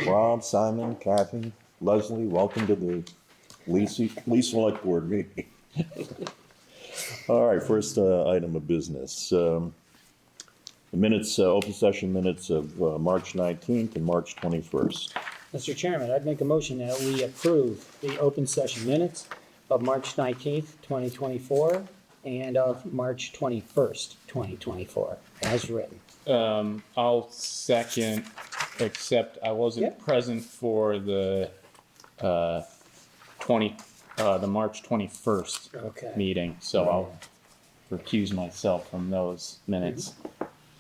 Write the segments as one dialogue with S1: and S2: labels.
S1: Rob, Simon, Kathy, Leslie, welcome to the Lee Selectboard meeting. All right, first item of business. The minutes, open session minutes of March 19th and March 21st.
S2: Mr. Chairman, I'd make a motion that we approve the open session minutes of March 19th, 2024, and of March 21st, 2024, as written.
S3: I'll second, except I wasn't present for the the March 21st meeting, so I'll recuse myself from those minutes.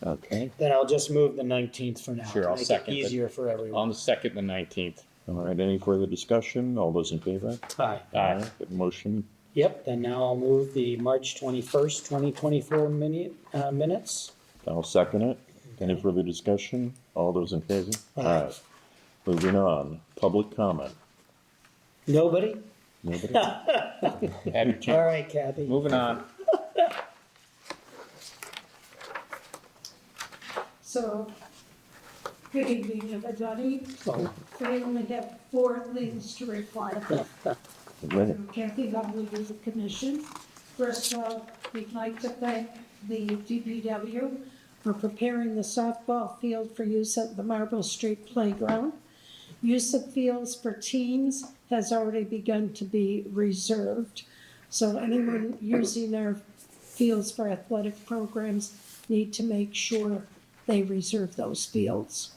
S1: Okay.
S2: Then I'll just move the 19th for now.
S3: Sure, I'll second
S2: it easier for everyone.
S3: On the 2nd and 19th.
S1: All right, any further discussion? All those in favor?
S2: Aye.
S3: Aye.
S1: Good motion.
S2: Yep, then now I'll move the March 21st, 2024 minutes.
S1: I'll second it. Any further discussion? All those in favor?
S2: Aye.
S1: Moving on, public comment.
S2: Nobody?
S1: Nobody?
S3: Have your chance.
S2: All right, Kathy.
S3: Moving on.
S4: So, good evening, everybody. We only have 4 things to reply to. Kathy Lovely with the commission. First of all, we'd like to thank the DPW for preparing the softball field for use at the Marble Street Playground. Use of fields for teams has already begun to be reserved. So anyone using our fields for athletic programs need to make sure they reserve those fields.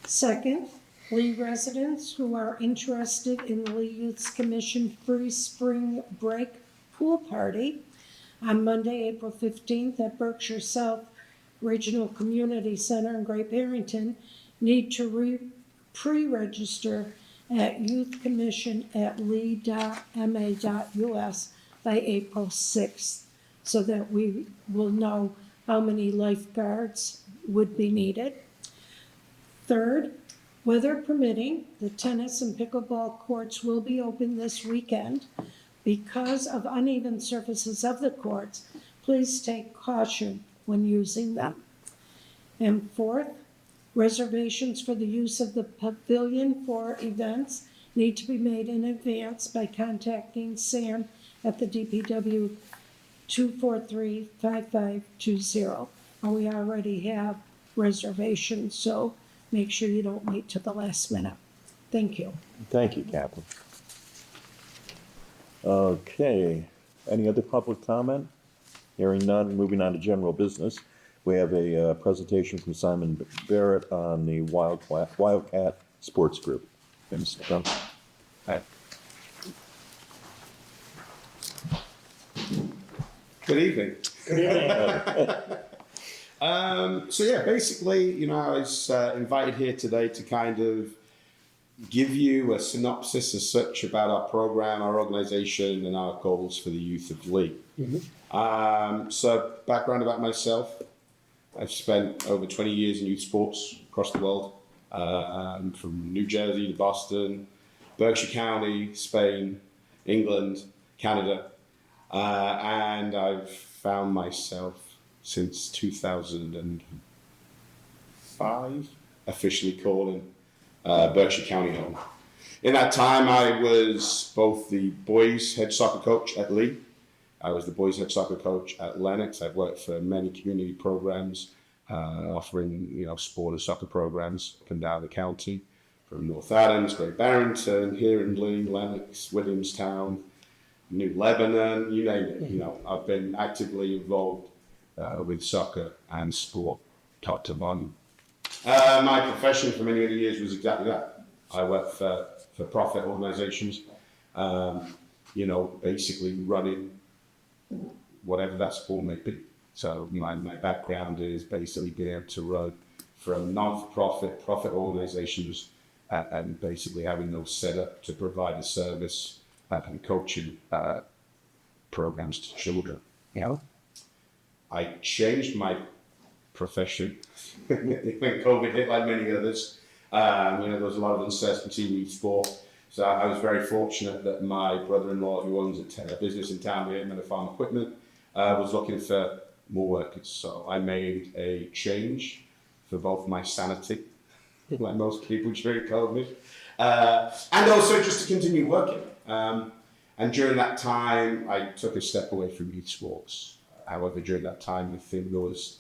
S4: Second, Lee residents who are interested in the Lee Youth Commission free spring break pool party on Monday, April 15th at Berkshire South Regional Community Center in Great Barrington need to pre-register at youthcommission@lee.ma.us by April 6th so that we will know how many lifeguards would be needed. Third, weather permitting, the tennis and pickleball courts will be open this weekend. Because of uneven surfaces of the courts, please take caution when using them. And fourth, reservations for the use of the pavilion for events need to be made in advance by contacting Sam at the DPW 243-5520. And we already have reservations, so make sure you don't wait till the last minute. Thank you.
S1: Thank you, Kaplan. Okay, any other public comment? Hearing none, moving on to general business. We have a presentation from Simon Barrett on the Wildcat Sports Group. Mr. Dunn.
S3: Aye.
S5: Good evening.
S2: Good evening.
S5: So yeah, basically, I was invited here today to kind of give you a synopsis as such about our program, our organization, and our goals for the youth of Lee. So background about myself. I've spent over 20 years in youth sports across the world, from New Jersey to Boston, Berkshire County, Spain, England, Canada, and I've found myself since 2005 officially calling Berkshire County home. In that time, I was both the boys' head soccer coach at Lee. I was the boys' head soccer coach at Lennox. I've worked for many community programs, offering sport and soccer programs up and down the county, from North Adams, Great Barrington, here in Lee, Lennox, Williamstown, New Lebanon, you name it. I've been actively involved with soccer and sport, top to bottom. My profession for many, many years was exactly that. I worked for profit organizations, basically running whatever that sport may be. So my background is basically being able to run from non-for-profit, profit organizations and basically having those set up to provide a service and coaching programs to children. I changed my profession when COVID hit, like many others. There was a lot of uncertainty in youth sport. So I was very fortunate that my brother-in-law, who owns a business in town here, Men Farm Equipment, was looking for more workers. So I made a change for both my sanity like most people during COVID. And also just to continue working. And during that time, I took a step away from youth sports. However, during that time, I think there was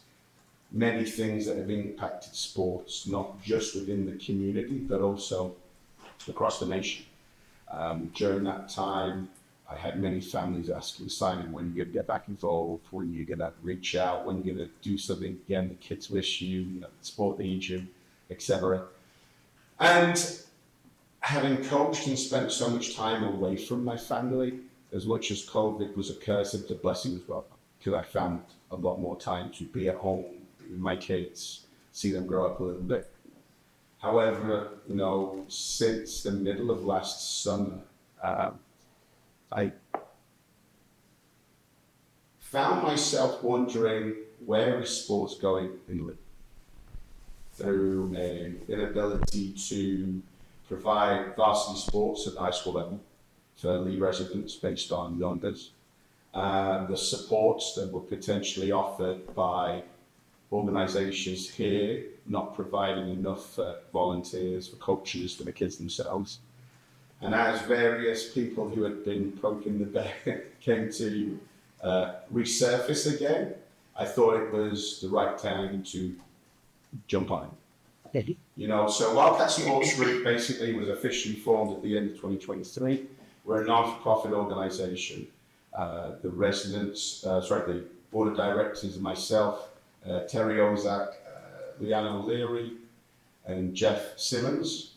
S5: many things that have impacted sports, not just within the community, but also across the nation. During that time, I had many families asking Simon, when are you going to get back involved? When are you going to reach out? When are you going to do something again? The kids wish you, the sport needs you, etc. And having coached and spent so much time away from my family, as much as COVID was a curse, it's a blessing as well, because I found a lot more time to be at home with my kids, see them grow up a little bit. However, since the middle of last summer, I found myself wondering, where is sports going in Lee? Through an inability to provide varsity sports at the high school level for Lee residents based on numbers. The supports that were potentially offered by organisations here not providing enough volunteers, for coaches, for the kids themselves. And as various people who had been poking the bear came to resurface again, I thought it was the right time to jump on it. So Wildcat Sports Group basically was officially formed at the end of 2023. We're a non-for-profit organisation. The board of directors and myself, Terry Ozak, Leanne O'Leary, and Jeff Simmons.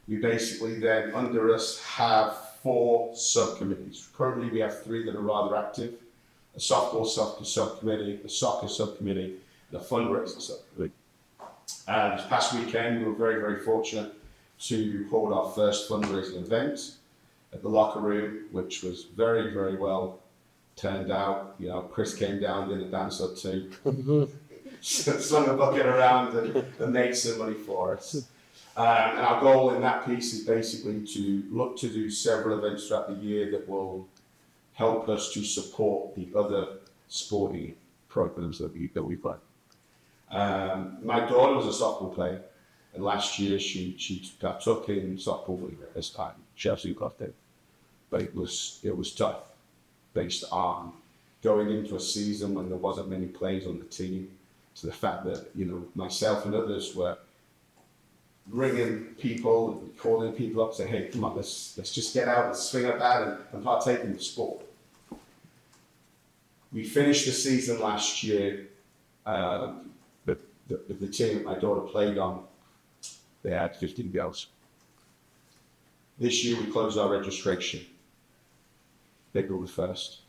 S5: We basically then, under us, have 4 subcommittees. Currently, we have 3 that are rather active: a softball subcommittee, a soccer subcommittee, and a fundraising subcommittee. This past weekend, we were very, very fortunate to hold our first fundraising event at the locker room, which was very, very well turned out. Chris came down, did a dance or two, slung a bucket around and made some money for us. And our goal in that piece is basically to look to do several events throughout the year that will help us to support the other sporting programs that we run. My daughter was a softball player, and last year she partook in softball at this time. She absolutely loved it, but it was tough, based on going into a season when there wasn't many players on the team, to the fact that myself and others were bringing people, calling people up, saying, "Hey, come on, let's just get out and swing at that and partake in the sport." We finished the season last year. The team that my daughter played on, they had 15 girls. This year we closed our registration. April the 1st.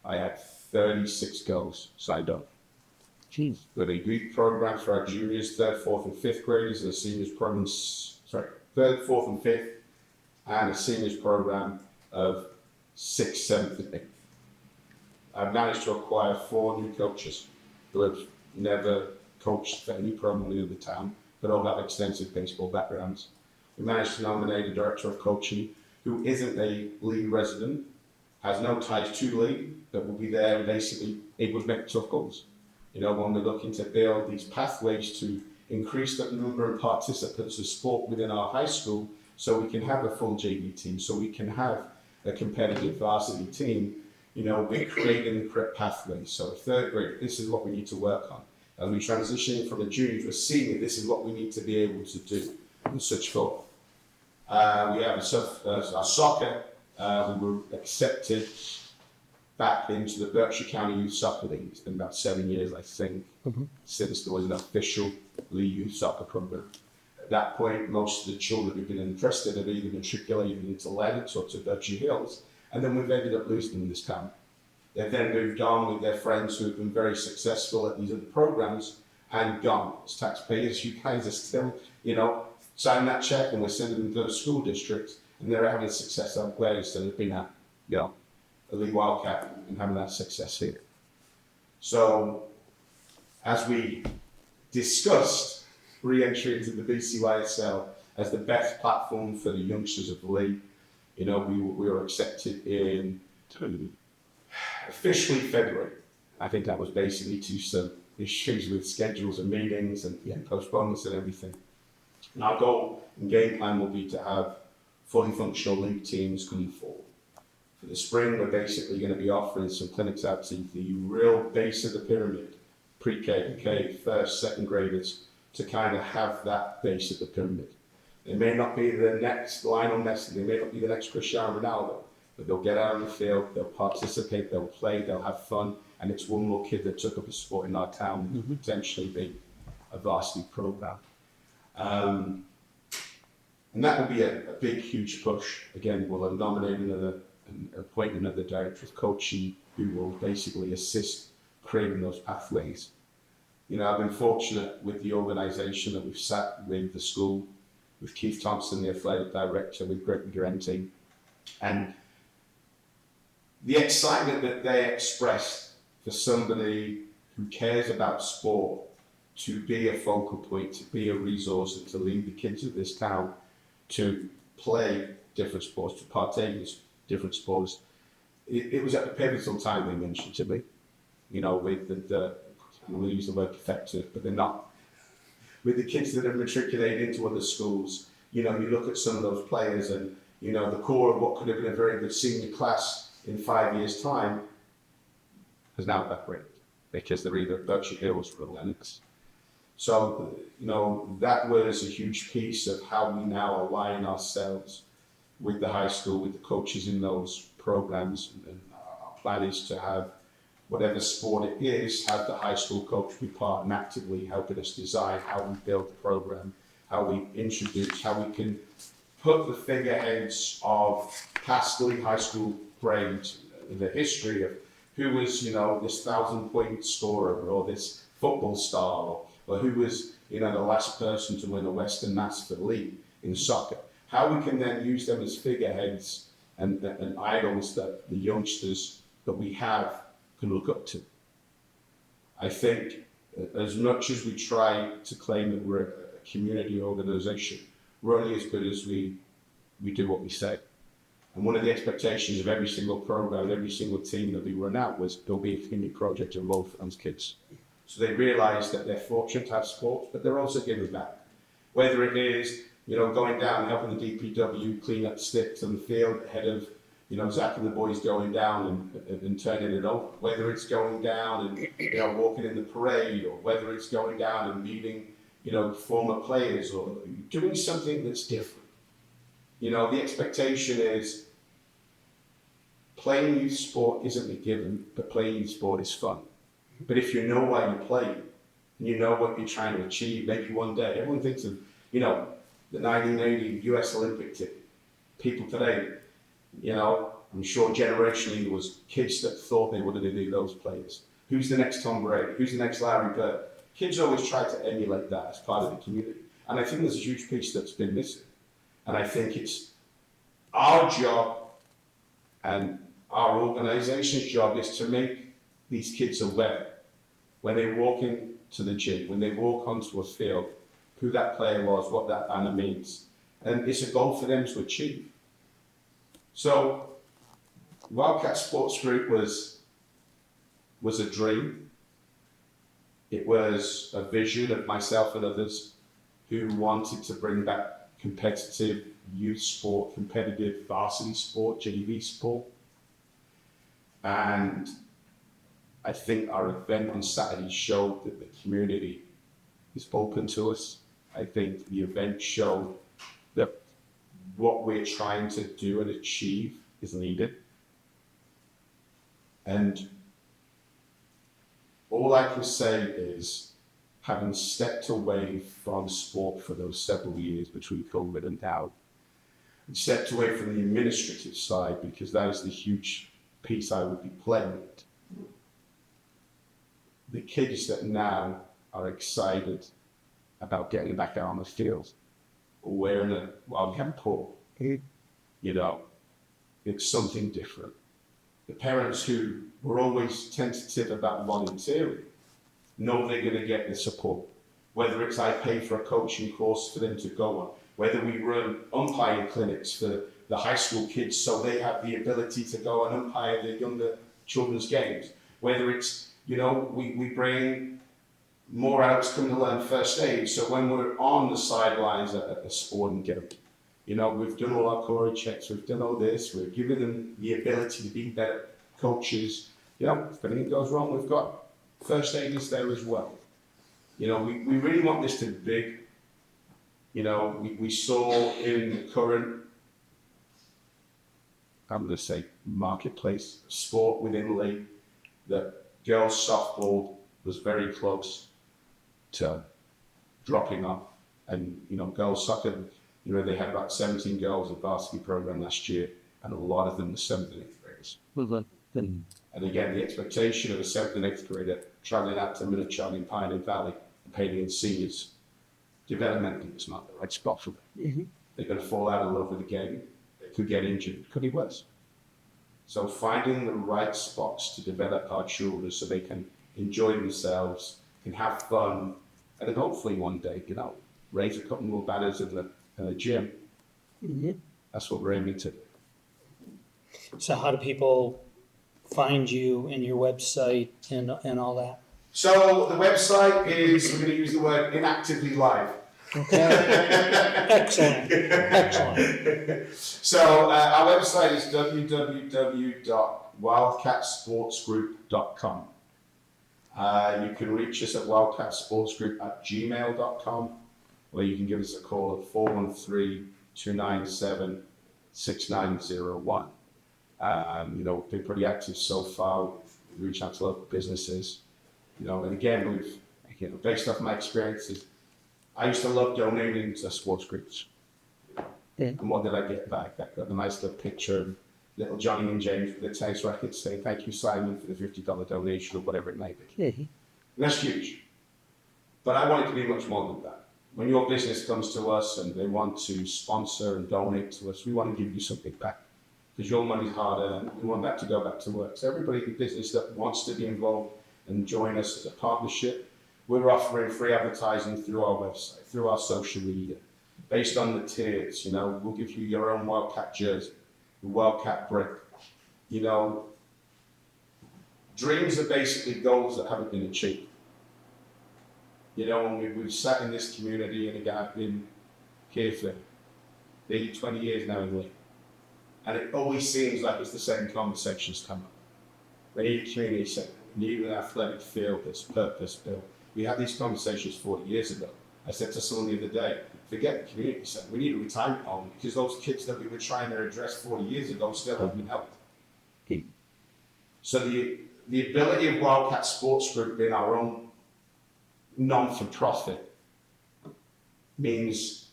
S5: I had 36 girls signed up.
S3: Jeez.
S5: With a youth program for our juniors, 3rd, 4th, and 5th graders, and a seniors program, 3rd, 4th, and 5th, and a seniors program of 6th, 7th, and 8th. I've managed to acquire 4 new coaches who have never coached for any program in the town, but all have extensive baseball backgrounds. We managed to nominate a director of coaching who isn't a Lee resident, has no ties to Lee, but will be there and basically able to make tough calls. When we're looking to build these pathways to increase the number of participants of sport within our high school, so we can have a full JV team, so we can have a competitive varsity team, we're creating the correct pathways. So 3rd grade, this is what we need to work on. As we transition from a junior to a senior, this is what we need to be able to do, and such forth. We have our soccer. We were accepted back into the Berkshire County Youth Soccer League. It's been about 7 years, I think, since there was an official Lee Youth Soccer program. At that point, most of the children who've been interested have either matriculated into Lennox or to Berkshire Hills, and then we've ended up losing them this time. They've then moved on with their friends who have been very successful at these other programs and gone. As taxpayers, you guys are still, signing that check, and we're sending them to the school districts, and they're having success elsewhere instead of being at, a Lee Wildcat and having that success here. So, as we discussed re-entry into the BCYSL as the best platform for the youngsters of the league, we were accepted in officially February. I think that was basically to some issues with schedules and meetings and postponements and everything. And our goal and game plan will be to have fully functional league teams coming forward. For the spring, we're basically going to be offering some clinics out to the real base of the pyramid, pre-K, K, first, second graders, to kind of have that base of the pyramid. They may not be the next Lionel Messi, they may not be the next Cristiano Ronaldo, but they'll get out on the field, they'll participate, they'll play, they'll have fun, and it's one more kid that took up a sport in our town and could potentially be a varsity program. And that will be a big, huge push. Again, we'll nominate and appoint another director of coaching who will basically assist creating those pathways. You know, I've been fortunate with the organisation that we've sat with the school, with Keith Thompson, the athletic director, with Greg Durante, and the excitement that they expressed for somebody who cares about sport to be a focal point, to be a resource, and to lead the kids of this town to play different sports, to partake in different sports. It was at a pivotal time, they mentioned to me, you know, with the we'll use the word effective, but they're not. With the kids that have matriculated into other schools, you know, you look at some of those players and, you know, the core of what could have been a very good senior class in 5 years' time has now evaporated because they're either at Berkshire Hills or Lennox. So, you know, that was a huge piece of how we now align ourselves with the high school, with the coaches in those programs. And our plan is to have whatever sport it is, have the high school coach be part and actively helping us design how we build the program, how we introduce, how we can put the figureheads of past high school grades in the history of who was, you know, this 1,000-point scorer or this football star or who was, you know, the last person to win a Western Mass for the league in soccer. How we can then use them as figureheads and idols that the youngsters that we have can look up to. I think as much as we try to claim that we're a community organisation, we're only as good as we do what we say. And one of the expectations of every single program, every single team that we run out was there'll be a community project involved for those kids. So they realise that they're fortunate to have sports, but they're also giving back. Whether it is, you know, going down and helping the DPW clean up sticks on the field ahead of, you know, Zach and the boys going down and turning it over. Whether it's going down and, you know, walking in the parade, or whether it's going down and meeting, you know, former players, or doing something that's different. You know, the expectation is playing youth sport isn't a given, but playing youth sport is fun. But if you know why you're playing, and you know what you're trying to achieve, maybe one day, everyone thinks of, you know, the 1980 US Olympic team. People today, you know, I'm sure generationally there was kids that thought they wanted to be those players. Who's the next Tom Brady? Who's the next Larry Bird? Kids always try to emulate that as part of the community. And I think there's a huge piece that's been missing. And I think it's our job and our organization's job is to make these kids aware when they walk into the gym, when they walk onto a field, who that player was, what that banner means. And it's a goal for them to achieve. So Wildcat Sports Group was a dream. It was a vision of myself and others who wanted to bring back competitive youth sport, competitive varsity sport, JV sport. And I think our event on Saturday showed that the community is open to us. I think the event showed that what we're trying to do and achieve is needed. And all I can say is, having stepped away from sport for those several years between COVID and now, and stepped away from the administrative side because that is the huge piece I would be playing with. The kids that now are excited about getting back out on the field, or wearing a wild pole, you know, it's something different. The parents who were always tentative about volunteering know they're going to get the support. Whether it's I pay for a coaching course for them to go on, whether we run umpiring clinics for the high school kids so they have the ability to go and umpire the younger children's games, whether it's, you know, we bring more adults come to learn first aid. So when we're on the sidelines at a sporting game, you know, we've done all our core checks, we've done all this, we're giving them the ability to be better coaches. You know, if anything goes wrong, we've got first aiders there as well. You know, we really want this to be big. You know, we saw in the current, I'm going to say, marketplace sport within league that girls softball was very close to dropping off. And, you know, girls soccer, you know, they had about 17 girls in varsity program last year, and a lot of them were 7th and 8th graders. And again, the expectation of a 7th and 8th grader traveling out to Minnetonka in Pioneer Valley and playing in seniors, developmentally is not the right spot for them. They're going to fall out of love with the game. They could get injured. Could be worse. So finding the right spots to develop our children so they can enjoy themselves, can have fun, and then hopefully one day, you know, raise a couple more banners in the gym. That's what we're aiming to do.
S2: So how do people find you and your website and all that?
S5: So the website is, we're going to use the word inactively live.
S2: Okay. Excellent. Excellent.
S5: So our website is www.wildcatsportsgroup.com. You can reach us at wildcatsportsgroup@gmail.com, or you can give us a call at 413-297-6901. You know, we've been pretty active so far. We've reached out to local businesses. You know, and again, based off my experiences, I used to love donating to sports groups. And what did I get back? I got a nice little picture of little Johnny and James with the tennis rackets saying, "Thank you, Simon, for the $50 donation," or whatever it may be. And that's huge. But I want it to be much more than that. When your business comes to us and they want to sponsor and donate to us, we want to give you something back. Because your money's hard earned, we want that to go back to work. So everybody in business that wants to be involved and join us as a partnership, we're offering free advertising through our website, through our social media, based on the tiers. You know, we'll give you your own Wildcat jersey, your Wildcat brick. You know, dreams are basically goals that haven't been achieved. You know, and we've sat in this community, and again, I've been here for nearly 20 years now in Lee. And it always seems like it's the same conversations come up. We need a community centre, we need an athletic field that's purpose-built. We had these conversations 40 years ago. I said to someone the other day, forget the community centre, we need a retirement home, because those kids that we were trying to address 40 years ago still haven't been helped. So the ability of Wildcat Sports Group being our own non-for-profit means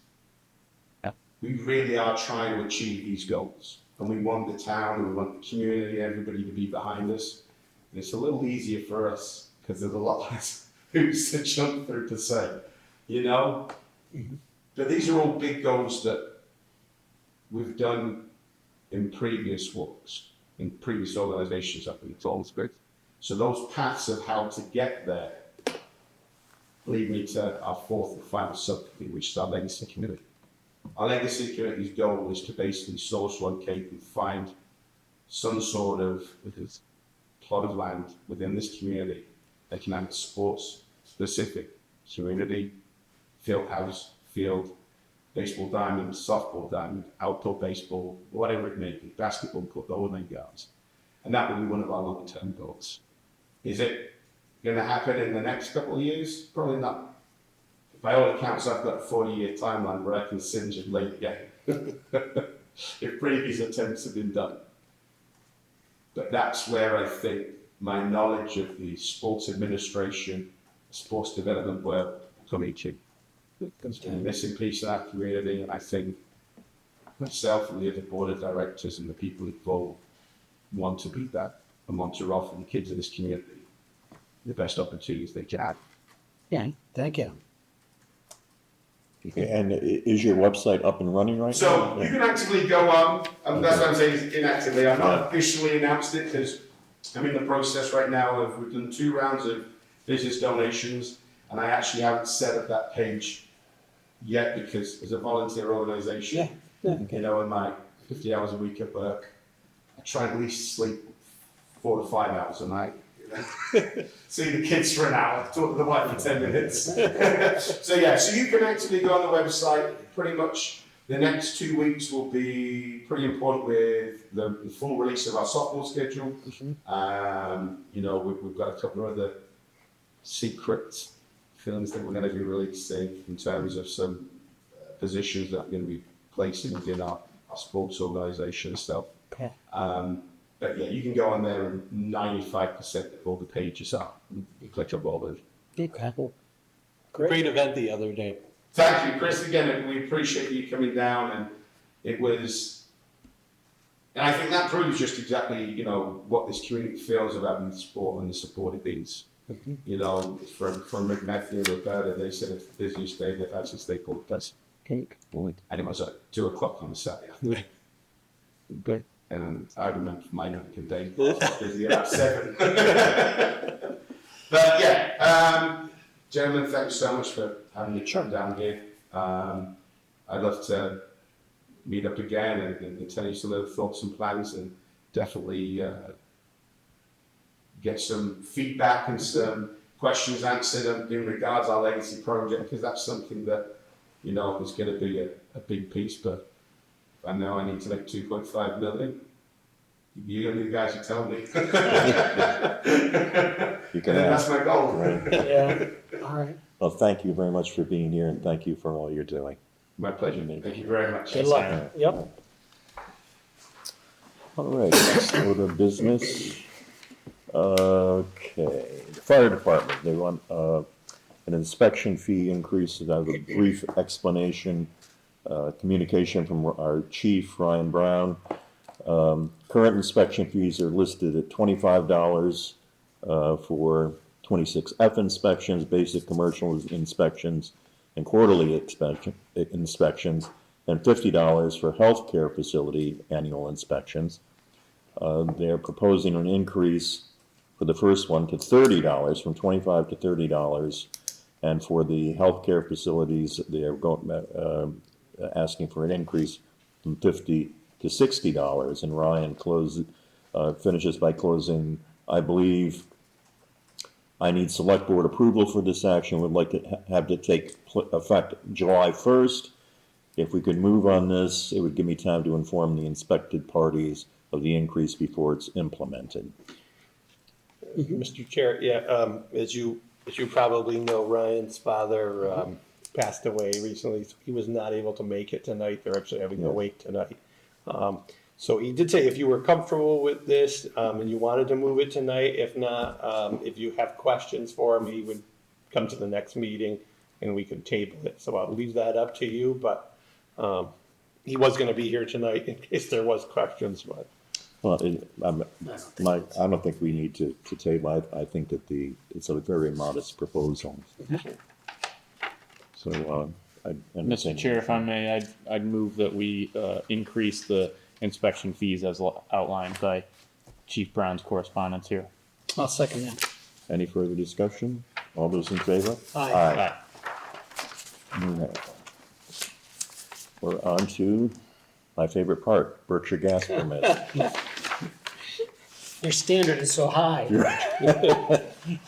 S5: we really are trying to achieve these goals. And we want the town, and we want the community, everybody to be behind us. And it's a little easier for us because there's a lot less hoops to jump through to say, you know? But these are all big goals that we've done in previous works, in previous organizations up in Salisbury. So those paths of how to get there lead me to our fourth and final subcommittee, which is our legacy committee. Our legacy committee's goal is to basically source, locate, and find some sort of plot of land within this community that can have a sports-specific community, field house, field, baseball diamond, softball diamond, outdoor baseball, whatever it may be, basketball court, all of them guards. And that will be one of our long-term goals. Is it going to happen in the next couple of years? Probably not. By all accounts, I've got a 40-year timeline where I can singe and late game if previous attempts have been done. But that's where I think my knowledge of the sports administration, sports development world will come into. It's a missing piece of our community, and I think myself and the other board of directors and the people involved want to be that and want to offer the kids of this community the best opportunities they can.
S2: Yeah, thank you.
S1: And is your website up and running right now?
S5: So you can actively go on, and that's what I'm saying is inactively. I've not officially announced it because I'm in the process right now of, we've done 2 rounds of business donations, and I actually haven't set up that page yet because as a volunteer organisation, you know, in my 50 hours a week at work, I try at least sleep 4 to 5 hours a night. see the kids for an hour, talk to the wife for 10 minutes. So yeah, so you can actually go on the website. Pretty much the next 2 weeks will be pretty important with the full release of our softball schedule. You know, we've got a couple of other secret films that we're going to be releasing in terms of some positions that I'm going to be placing within our sports organisation stuff.
S2: Okay.
S5: But yeah, you can go on there and 95% of all the pages are. You click on all those.
S2: Okay.
S6: Great event the other day.
S5: Thank you, Chris, again, and we appreciate you coming down, and it was, and I think that proves just exactly, you know, what this community feels about the sport and the support it means. You know, from Matthew and Roberta, they said it's the busiest day they've had since they bought this.
S2: Cake.
S1: Boy.
S5: And it was at 2 o'clock on the Saturday.
S2: Good.
S5: And I remember my American day, busy about 7. But yeah, gentlemen, thanks so much for having me come down here. I'd love to meet up again and tell you some of the thoughts and plans, and definitely get some feedback and some questions answered in regards to our legacy project, because that's something that, you know, is going to be a big piece. But I know I need to make 2.5 million. You're going to be the guys who tell me.
S1: You can
S5: That's
S1: ask.
S5: my goal.
S1: Right.
S2: Yeah. All right.
S1: Well, thank you very much for being here, and thank you for all you're doing.
S5: My pleasure. Thank you very much.
S2: Good luck. Yep.
S1: All right, next order of business. Okay, the fire department, they want an inspection fee increase. I have a brief explanation, communication from our chief, Ryan Brown. Current inspection fees are listed at $25 for 26F inspections, basic commercial inspections, and quarterly inspections, and $50 for healthcare facility annual inspections. They're proposing an increase for the first one to $30, from $25 to $30, and for the healthcare facilities, they're asking for an increase from $50 to $60. And Ryan finishes by closing, I believe, I need select board approval for this action. Would like to have to take effect July 1st. If we could move on this, it would give me time to inform the inspected parties of the increase before it's implemented.
S6: Mr. Chair, yeah, as you probably know, Ryan's father passed away recently, so he was not able to make it tonight. They're actually having a wake tonight. So he did say if you were comfortable with this and you wanted to move it tonight, if not, if you have questions for him, he would come to the next meeting and we could table it. So I'll leave that up to you, but he was going to be here tonight in case there was questions. But
S1: Well, I don't think we need to table. I think that it's a very modest proposal. So,
S3: Mr. Chair, if I may, I'd move that we increase the inspection fees as outlined by Chief Brown's correspondence here.
S2: I'll second that.
S1: Any further discussion? All those in favor?
S2: Aye.
S1: All right. We're on to my favorite part, Berkshire Gas permit.
S2: Your standard is so high.
S1: Can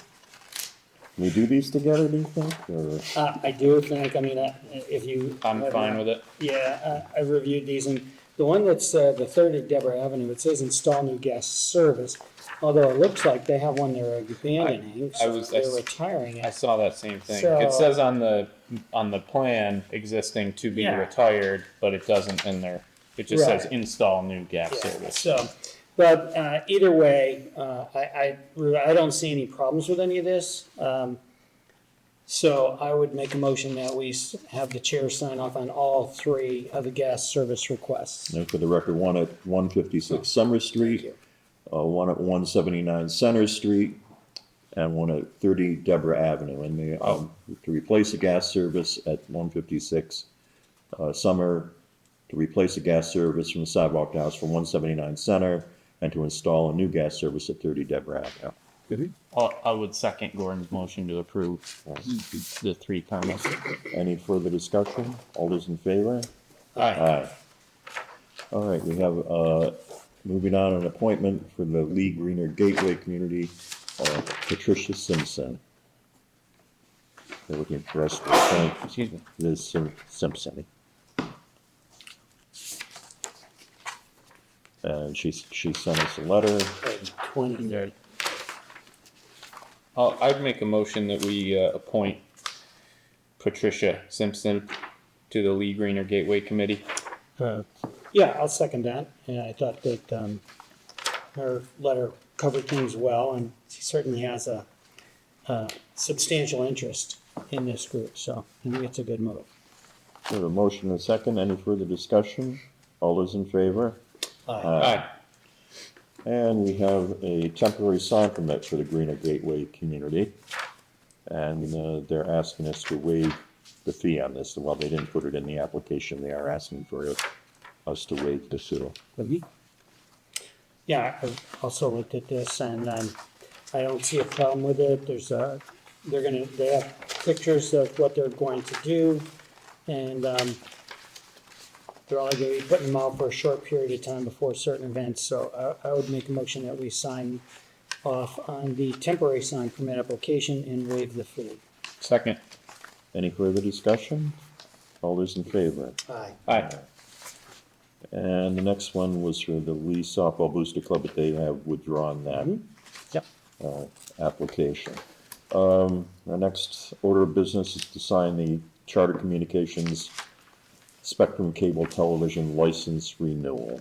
S1: we do these together, do you think? Or?
S2: I do think, I mean, if you.
S3: I'm fine with it.
S2: Yeah, I reviewed these, and the one that's the third at Deborah Avenue, it says install new gas service. Although it looks like they have one they're abandoning, they're retiring
S3: I
S2: it.
S3: saw that same thing.
S2: So-
S3: It says on the plan, existing to be
S2: Yeah.
S3: retired, but it doesn't in there. It just says
S2: Right.
S3: install new gas
S2: Yeah,
S3: service.
S2: so, but either way, I don't see any problems with any of this. So I would make a motion that we have the chair sign off on all three of the gas service requests.
S1: And for the record, one at 156 Summer Street, one at 179 Center Street, and one at 30 Deborah Avenue. And they, to replace the gas service at 156 Summer, to replace the gas service from the sidewalk house from 179 Center, and to install a new gas service at 30 Deborah Avenue.
S3: I would second Gordon's motion to approve the three permits.
S1: Any further discussion? All those in favor?
S3: Aye.
S1: Aye. All right, we have, moving on, an appointment for the Lee Greener Gateway Community Patricia Simpson. They're looking for us to thank
S3: Excuse me.
S1: Liz Simpson. And she sent us a letter.
S2: 20.
S3: I'd make a motion that we appoint Patricia Simpson to the Lee Greener Gateway Committee.
S2: Yeah, I'll second that. And I thought that her letter covered things well, and she certainly has a substantial interest in this group, so I think it's a good move.
S1: We have a motion and a second. Any further discussion? All those in favor?
S3: Aye.
S1: And we have a temporary sign permit for the Greener Gateway community. And they're asking us to waive the fee on this. Well, they didn't put it in the application. They are asking for us to waive the fee.
S2: Yeah, I've also looked at this, and I don't see a problem with it. They have pictures of what they're going to do, and they're only going to be putting them out for a short period of time before certain events. So I would make a motion that we sign off on the temporary sign permit application and waive the fee.
S3: Second.
S1: Any further discussion? All those in favor?
S3: Aye.
S1: And the next one was for the Lee Softball Booster Club, but they have withdrawn that
S2: Yep.
S1: application. Our next order of business is to sign the Charter Communications Spectrum Cable Television License Renewal.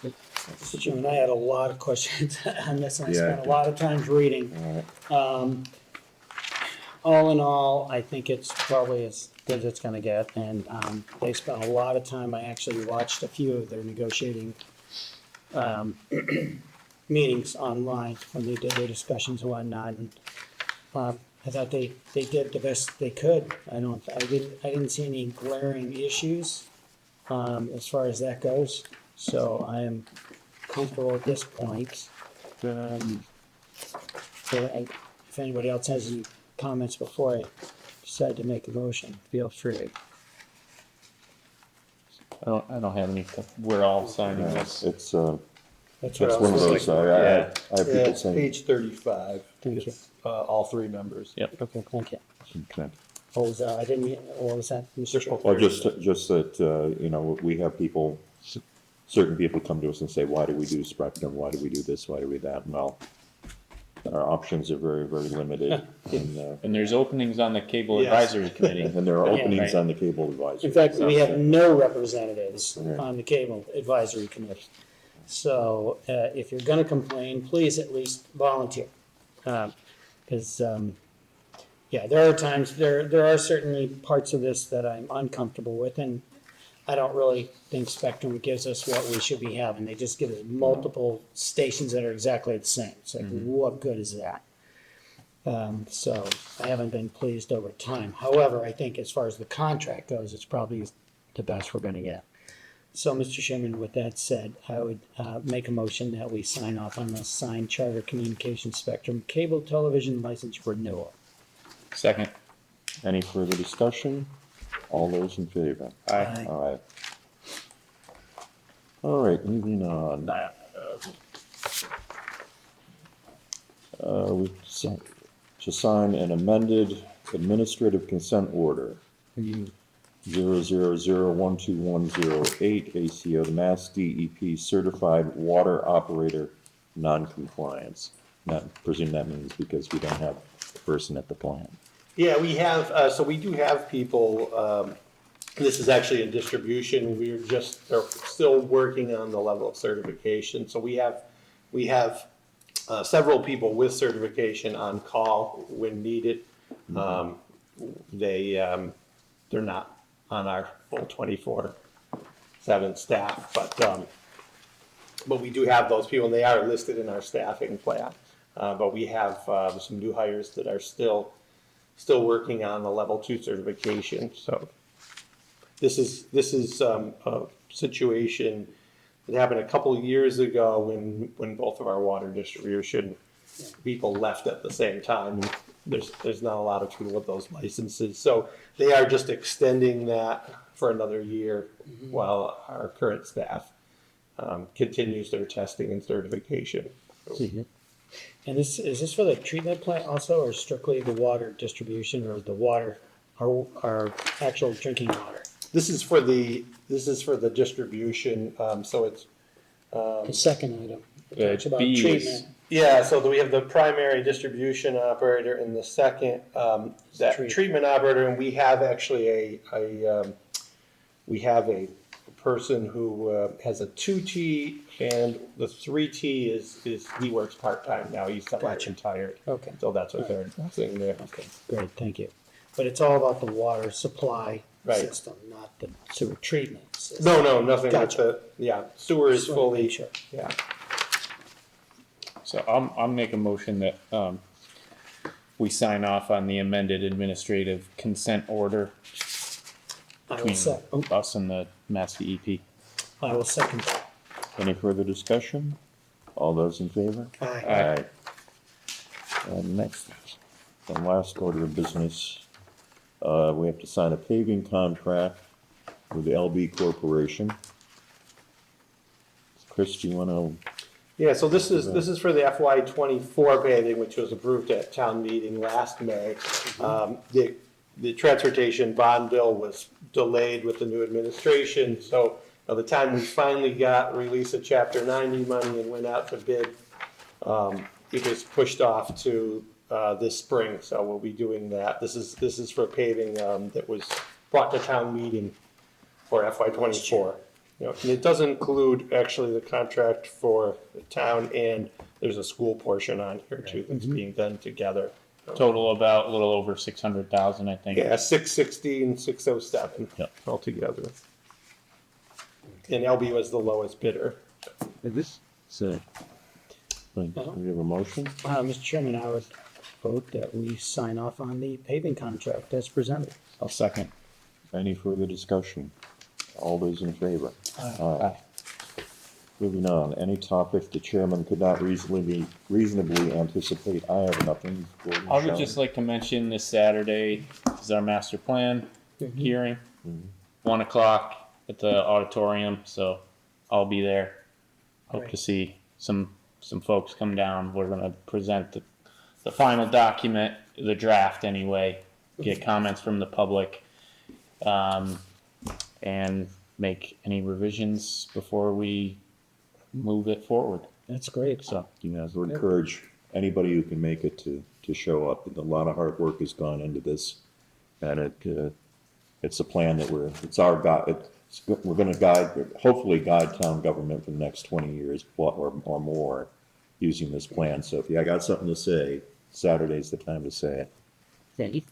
S2: Mr. Chairman, I had a lot of questions on this, and I
S1: Yeah.
S2: spent a lot of time reading. All in all, I think it's probably as good as it's gonna get, and they spent a lot of time. I actually watched a few of their negotiating meetings online when they did their discussions and whatnot, and I thought they did the best they could. I didn't see any glaring issues as far as that goes, so I am comfortable at this point. If anybody else has any comments before I decide to make a motion, feel free.
S3: I don't have any. We're all signing this.
S1: It's
S2: That's what I
S1: one of
S2: was
S1: those,
S2: looking.
S1: I
S6: Yeah.
S1: have
S6: Yeah,
S1: people
S6: it's
S1: saying.
S6: page 35.
S2: Thank you.
S6: It's, all three members.
S3: Yep.
S2: Okay, thank you.
S1: Okay.
S2: What was that? What was that, Mr. Chair?
S1: Well, just that, you know, we have people, certain people come to us and say, why do we do Spectrum? Why do we do this? Why do we that? Well, our options are very, very limited.
S3: And there's openings on the Cable
S6: Yes.
S3: Advisory Committee.
S1: And there are
S2: Yeah.
S1: openings
S3: Right.
S1: on the cable advisory.
S2: In fact, we have no representatives
S1: Right.
S2: on the Cable Advisory Committee. So if you're gonna complain, please at least volunteer. Because, yeah, there are times, there are certainly parts of this that I'm uncomfortable with, and I don't really think Spectrum gives us what we should be having. They just give us multiple stations that are exactly the same. It's like, what good is that? So I haven't been pleased over time. However, I think as far as the contract goes, it's probably the best we're gonna get. So, Mr. Chairman, with that said, I would make a motion that we sign off on the signed Charter Communications Spectrum Cable Television License Renewal.
S3: Second.
S1: Any further discussion? All those in favor?
S3: Aye.
S1: Aye. All right, moving on. To sign an amended administrative consent order. 000121008 ACO, the Mass DEP certified water operator noncompliance. Presume that means because we don't have a person at the plant.
S6: Yeah, we have, so we do have people, this is actually a distribution, they're still working on the level of certification. So we have several people with certification on call when needed. They're not on our full 24/7 staff, but we do have those people, and they are listed in our staffing plan. But we have some new hires that are still working on the level 2 certification. So this is a situation that happened a couple of years ago when both of our water distribution people left at the same time. There's not a lot of people with those licenses, so they are just extending that for another year while our current staff continues their testing and certification.
S2: And is this for the treatment plant also, or strictly the water distribution, or the water, our actual drinking water?
S6: This is for the distribution, so it's,
S2: The second item, it talks about
S3: B is-
S2: treatment.
S6: yeah, so we have the primary distribution operator and the second, that treatment operator, and we have actually we have a person who has a 2T, and the 3T is he works part-time now, he's retired.
S2: Okay.
S6: So that's what they're addressing there.
S2: Okay, great, thank you. But it's all about the water supply
S6: Right.
S2: system, not the sewer treatment system.
S6: No, nothing with
S2: Gotcha.
S6: sewer is
S2: Just wanna
S6: fully,
S2: make sure.
S6: yeah.
S3: So I'll make a motion that we sign off on the amended administrative consent order
S2: I will
S3: between
S2: second,
S3: us and the Mass DEP.
S2: I will second that.
S1: Any further discussion? All those in favor?
S2: Aye.
S3: Aye.
S1: And next, the last order of business, we have to sign a paving contract with the LB Corporation. Chris, do you wanna,
S6: Yeah, so this is for the FY '24 paving, which was approved at town meeting last May. The transportation bond bill was delayed with the new administration, so by the time we finally got release of Chapter 90 money and went out to bid, it was pushed off to this spring, so we'll be doing that. This is for paving that was brought to town meeting for FY '24. You know, and it does include actually the contract for the town, and there's a school portion on here too that's being done together.
S3: Total about a little over 600,000, I think.
S6: Yeah, 616, 607
S1: Yep.
S6: altogether. And LB was the lowest bidder.
S1: so, we have a motion?
S2: Mr. Chairman, I would vote that we sign off on the paving contract as presented.
S3: I'll second.
S1: Any further discussion? All those in favor? Aye. Moving on, any topic the chairman could not reasonably anticipate, I have nothing. Gordon,
S3: I would
S1: Sean?
S3: just like to mention this Saturday is our master plan hearing, 1 o'clock at the auditorium. So I'll be there. Hope to
S2: Great.
S3: see some folks come down. We're gonna present the final document, the draft anyway. Get comments from the public, and make any revisions before we move it forward.
S2: That's great.
S3: So
S1: You guys would encourage anybody who can make it to show up. A lot of hard work has gone into this. And it's a plan that we're gonna hopefully guide town government for the next 20 years or more using this plan. So if you got something to say, Saturday's the time to say it.
S2: Dave?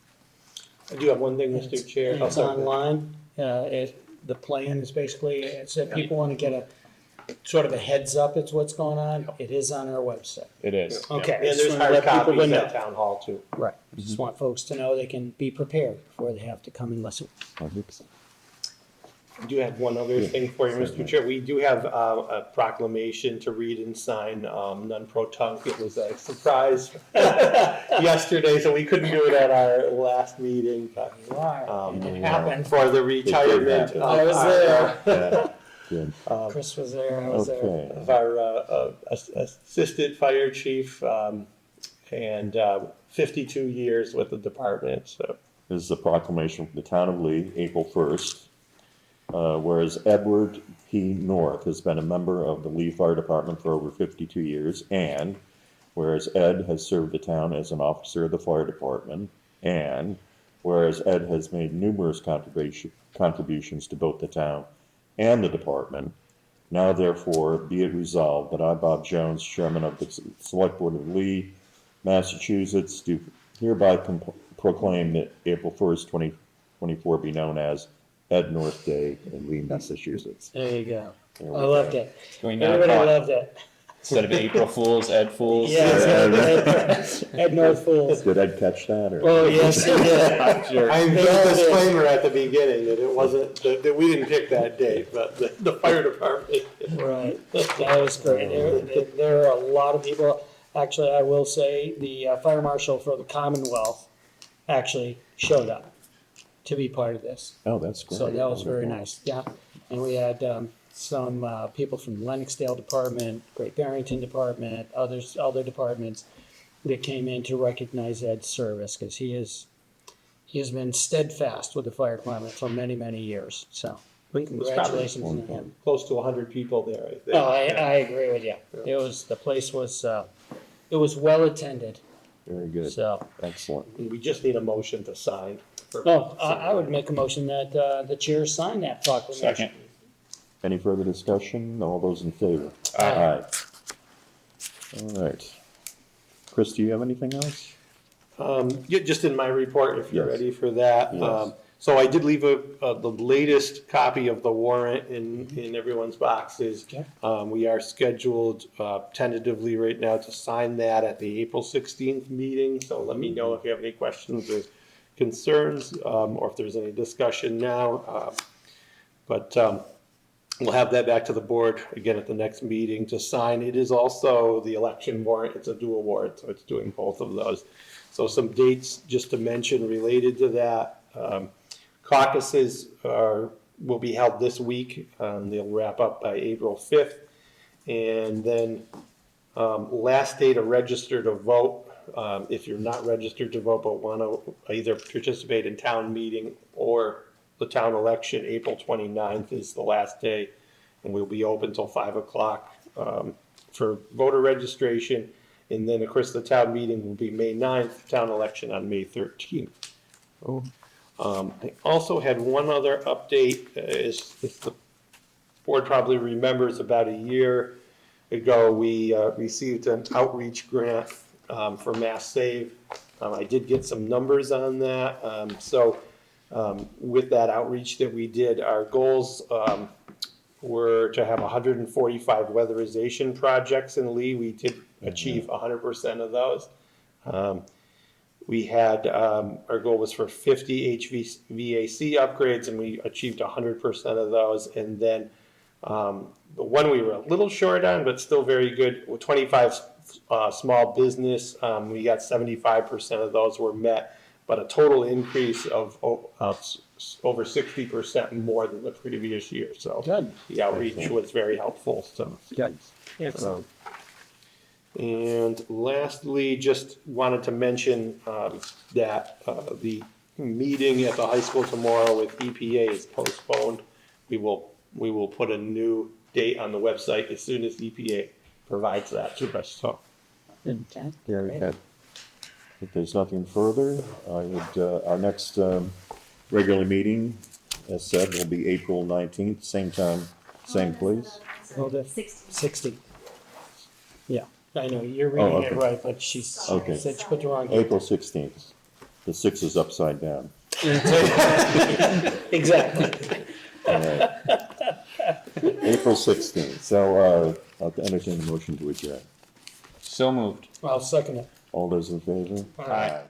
S6: I do have one thing, Mr. Chair.
S2: It's online. The plan is basically, it's if people want to get a sort of a heads up, it's what's going on. It is on our website.
S3: it is.
S2: Okay.
S6: And
S2: just
S6: there's
S2: wanna
S6: hard
S2: let people
S6: copies
S2: know.
S6: at town hall too.
S2: Right. Just want folks to know they can be prepared before they have to come and listen.
S6: I do have one other thing for you, Mr. Chair. We do have a proclamation to read and sign, non-pro-tunc. It was a surprise yesterday, so we couldn't do it at our last meeting. But,
S2: It happened.
S6: for the retirement
S1: happen.
S2: I was there.
S1: Yeah, good.
S2: Chris was there. I was there.
S1: Okay.
S6: of our assistant fire chief, and 52 years with the department, so.
S1: This is a proclamation from the town of Lee, April 1st. Whereas Edward P. North has been a member of the Lee Fire Department for over 52 years, and whereas Ed has served the town as an officer of the fire department, and whereas Ed has made numerous contributions to both the town and the department, now therefore be it resolved that I, Bob Jones, Chairman of the Selectboard of Lee, Massachusetts, do hereby proclaim that April 1st, 2024 be known as Ed North Day in Lee, Massachusetts.
S2: There you go.
S1: There
S2: I
S1: we
S2: loved
S1: go.
S2: it.
S3: Going down
S2: Everybody
S3: clock.
S2: loved it.
S3: Instead of April Fools, Ed Fools.
S2: Yes, Ed North Fools.
S1: Did Ed catch that? Or?
S2: Oh, yes, he did.
S3: Sure.
S6: I
S2: They
S6: put
S2: all
S6: a
S2: did.
S6: disclaimer at the beginning that it wasn't, that we didn't pick that date, but the fire department.
S2: Right, that was great. There are a lot of people, actually, I will say, the fire marshal for the Commonwealth actually showed up to be part of this.
S1: Oh, that's great.
S2: So that was very nice, yeah. And we had some people from the Lennoxdale Department, Great Barrington Department, other departments that came in to recognize Ed's service, because he has been steadfast with the fire department for many, many years, so congratulations to him.
S6: Close to 100 people there, I think.
S2: Oh, I agree with you. The place was, it was well attended,
S1: Very good.
S2: so.
S1: Excellent.
S6: We just need a motion to sign.
S2: I would make a motion that the chair sign that proclamation.
S3: Second.
S1: Any further discussion? All those in favor?
S2: Aye.
S1: All right. Chris, do you have anything else?
S6: Yeah, just in my report, if you're
S1: Yes.
S6: ready for that.
S1: Yes.
S6: So I did leave the latest copy of the warrant in everyone's boxes.
S2: Okay.
S6: We are scheduled tentatively right now to sign that at the April 16th meeting. So let me know if you have any questions or concerns, or if there's any discussion now. But we'll have that back to the board again at the next meeting to sign. It is also the election warrant. It's a dual warrant, so it's doing both of those. So some dates just to mention related to that. Caucuses will be held this week. They'll wrap up by April 5th. And then last day to register to vote, if you're not registered to vote but want to either participate in town meeting or the town election, April 29th is the last day. And we'll be open till 5 o'clock for voter registration. And then, of course, the town meeting will be May 9th, town election on May 13th.
S1: Oh.
S6: I also had one other update, if the board probably remembers, about a year ago, we received an outreach grant for Mass Save. I did get some numbers on that. With that outreach that we did, our goals were to have 145 weatherization projects in Lee. We did achieve 100% of those. We had, our goal was for 50 HVAC upgrades, and we achieved 100% of those. And then the one we were a little short on, but still very good, 25 small business, we got 75% of those were met, but a total increase of over 60% more than the previous year. So
S2: Good.
S6: the outreach was very helpful. So.
S2: Good. Excellent.
S6: And lastly, just wanted to mention that the meeting at the high school tomorrow with EPA is postponed. We will put a new date on the website as soon as EPA provides that to us. So
S2: Okay.
S1: Very good. If there's nothing further, I would, our next regular meeting, as said, will be April 19th, same time, same place.
S2: Hold it. 60. Yeah, I know, you're
S1: Oh,
S2: reading it
S1: okay.
S2: right, but she
S1: Okay.
S2: said she put the wrong date.
S1: April 16th. The 6 is upside down.
S2: Exactly.
S1: All right. April 16th. So I'll entertain the motion to adjourn.
S3: So moved.
S2: I'll second it.
S1: All those in favor?
S2: Aye.